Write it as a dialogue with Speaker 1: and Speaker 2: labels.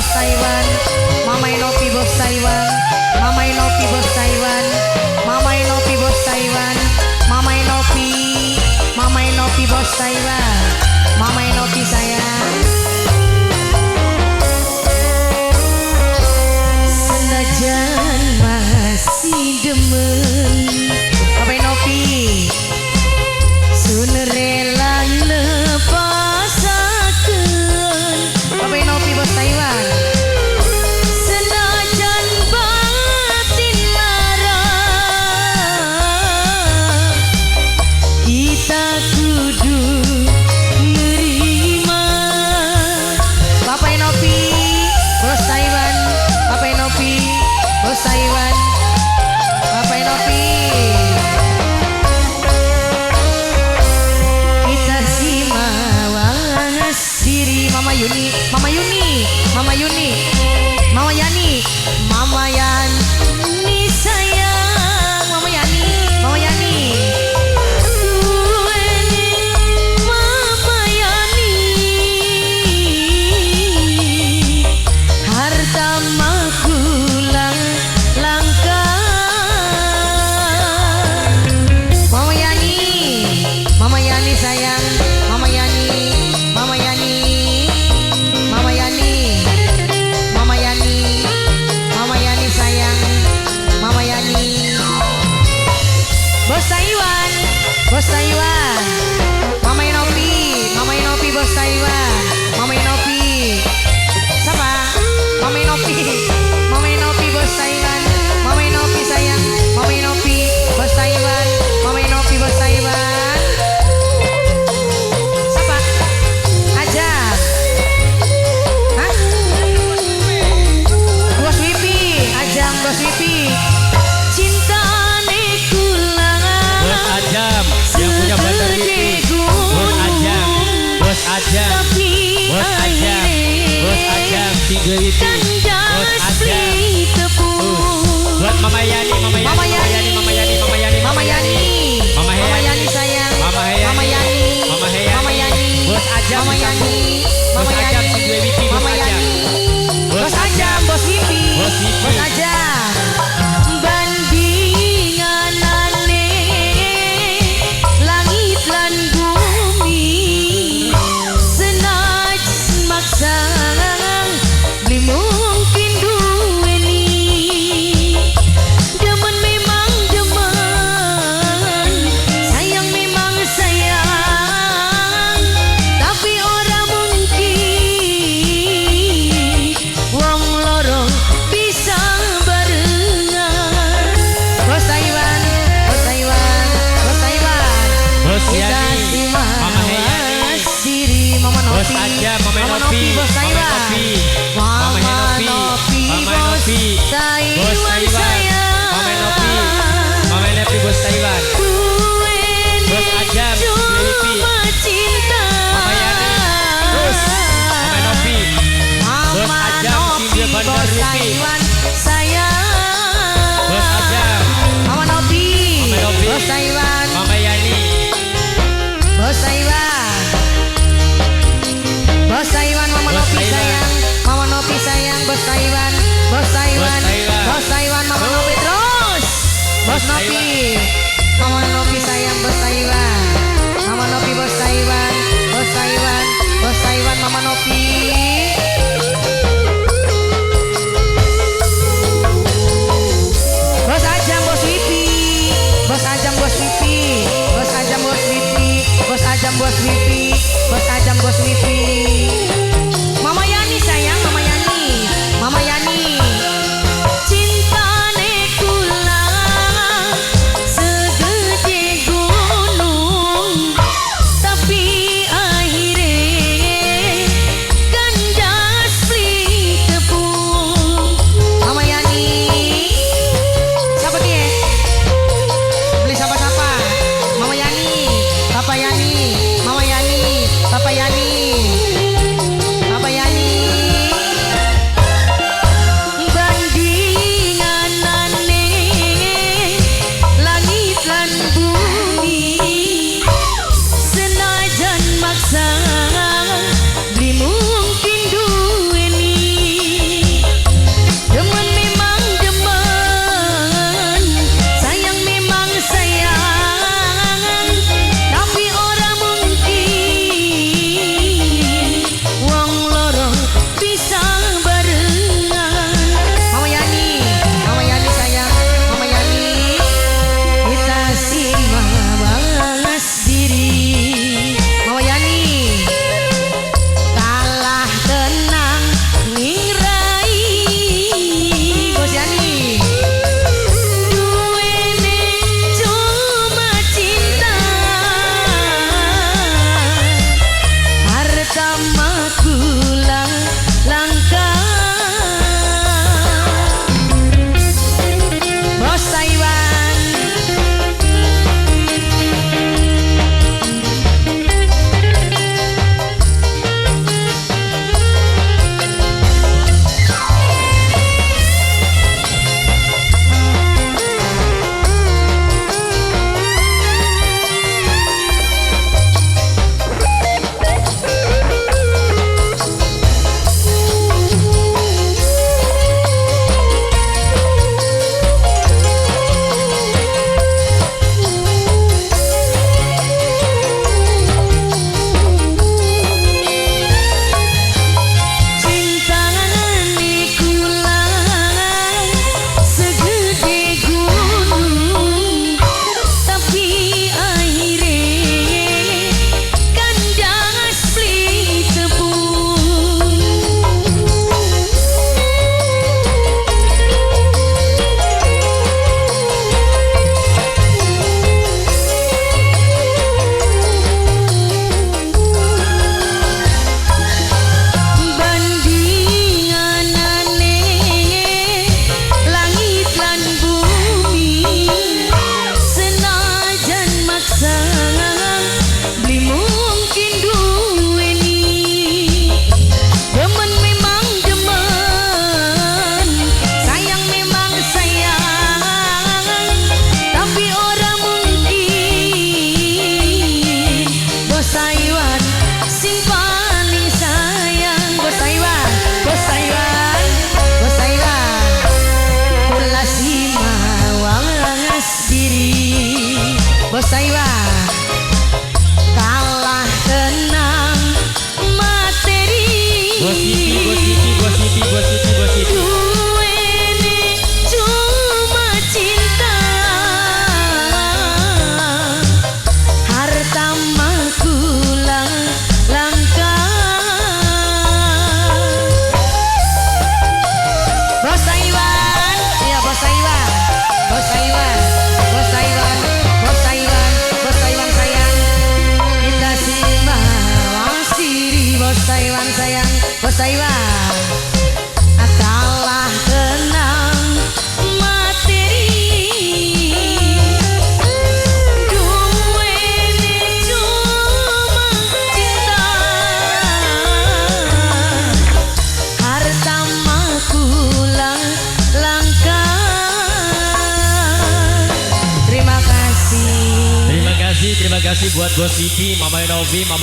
Speaker 1: bos Taiwan, Mama Inopi bos Taiwan, Mama Inopi bos Taiwan, Mama Inopi bos Taiwan, Mama Inopi, Mama Inopi bos Taiwan, Mama Inopi sayang. Senajan masih demen Papa Inopi, sun rela lepasakeun Papa Inopi bos Taiwan. Senajan batin lara, kita kudu nerima Papa Inopi bos Taiwan, Papa Inopi bos Taiwan, Papa Inopi. Kita simawas diri Mama Yuni, Mama Yuni, Mama Yuni, Mama Yani, Mama Yani sayang, Mama Yani, Mama Yani. Duweni Mama Yani, harta makulang langka. Mama Yani, Mama Yani sayang, Mama Yani, Mama Yani, Mama Yani, Mama Yani, Mama Yani sayang, Mama Yani. Bos Taiwan, bos Taiwan, Mama Inopi, Mama Inopi bos Taiwan, Mama Inopi. Siapa? Mama Inopi, Mama Inopi bos Taiwan, Mama Inopi sayang, Mama Inopi bos Taiwan, Mama Inopi bos Taiwan. Siapa? Ajak. Hah? Bos Wipi, Ajang bos Wipi. Cinta
Speaker 2: Bos Ajam yang punya bandar Wipi. Bos Ajam, Bos Ajam, Bos Ajam, Bos Ajam, tiga Wipi. Bos Ajam. Buat Mama Yani, Mama Yani, Mama Yani, Mama Yani, Mama Yani,
Speaker 1: Mama Yani,
Speaker 2: Mama
Speaker 1: Mama
Speaker 2: Yani,
Speaker 1: Yani sayang,
Speaker 2: Mama Yani,
Speaker 1: Mama Yani,
Speaker 2: Mama Yani,
Speaker 1: Mama Yani,
Speaker 2: Bos Ajam,
Speaker 1: Mama Yani,
Speaker 2: Bos
Speaker 1: Mama
Speaker 2: Ajam,
Speaker 1: Yani,
Speaker 2: tiga Wipi. Bos
Speaker 1: Mama
Speaker 2: Ajam,
Speaker 1: Yani, Bos Ajam, Bos Wipi,
Speaker 2: Bos Wipi.
Speaker 1: Bos Ajam. Bandinganane langit lan bumi, senajan maksa beli mungkin duweni. Demen memang demen, sayang memang sayang, tapi orang mungkin wong lorong bisa barengan. Bos Taiwan, Bos Taiwan, Bos Taiwan.
Speaker 2: Bos
Speaker 1: Kita
Speaker 2: Yani, Mama Yani,
Speaker 1: simawas diri Mama
Speaker 2: Bos
Speaker 1: Nopi,
Speaker 2: Ajam, Mama
Speaker 1: Mama
Speaker 2: Inopi,
Speaker 1: Nopi bos
Speaker 2: Mama
Speaker 1: Taiwan,
Speaker 2: Inopi,
Speaker 1: Mama
Speaker 2: Mama Inopi,
Speaker 1: Nopi
Speaker 2: Mama
Speaker 1: bos
Speaker 2: Inopi, Bos
Speaker 1: Taiwan
Speaker 2: Taiwan,
Speaker 1: sayang.
Speaker 2: Mama Inopi, Mama Inopi, Bos Taiwan. Bos Ajam, Wipi.
Speaker 1: Cuma cinta
Speaker 2: Mama Yani, Bos Mama Inopi, Bos
Speaker 1: Mama
Speaker 2: Ajam,
Speaker 1: Nopi
Speaker 2: tiga bandar
Speaker 1: bos
Speaker 2: Wipi.
Speaker 1: Taiwan sayang.
Speaker 2: Bos Ajam,
Speaker 1: Mama Nopi,
Speaker 2: Mama Nopi,
Speaker 1: bos Taiwan,
Speaker 2: Mama Yani,
Speaker 1: bos Taiwan, bos Taiwan, Mama
Speaker 2: Bos
Speaker 1: Nopi
Speaker 2: Taiwan.
Speaker 1: sayang, Mama Nopi sayang, bos Taiwan, bos Taiwan,
Speaker 2: Taiwan.
Speaker 1: bos Taiwan, Mama Nopi terus, bos
Speaker 2: Bos
Speaker 1: Nopi, Mama Nopi sayang, bos Taiwan, Mama Nopi bos Taiwan, bos Taiwan, bos Taiwan, Mama Nopi. Bos Ajam, Bos Wipi, Bos Ajam, Bos Wipi, Bos Ajam, Bos Wipi, Bos Ajam, Bos Wipi, Bos Ajam, Bos Wipi. Mama Yani sayang, Mama Yani, Mama Yani. Cintane kula segede gunung, tapi akhirnya kandas beli tepung. Mama Yani. Siapa dia? Beli siapa-siapa? Mama Yani, Papa Yani, Mama Yani, Papa Yani. Saiwa kalah tenang materi duwene cuma cinta harta makulang langka. Terima kasih
Speaker 2: Terima kasih buat Bos Siti, Mama Novi, Mama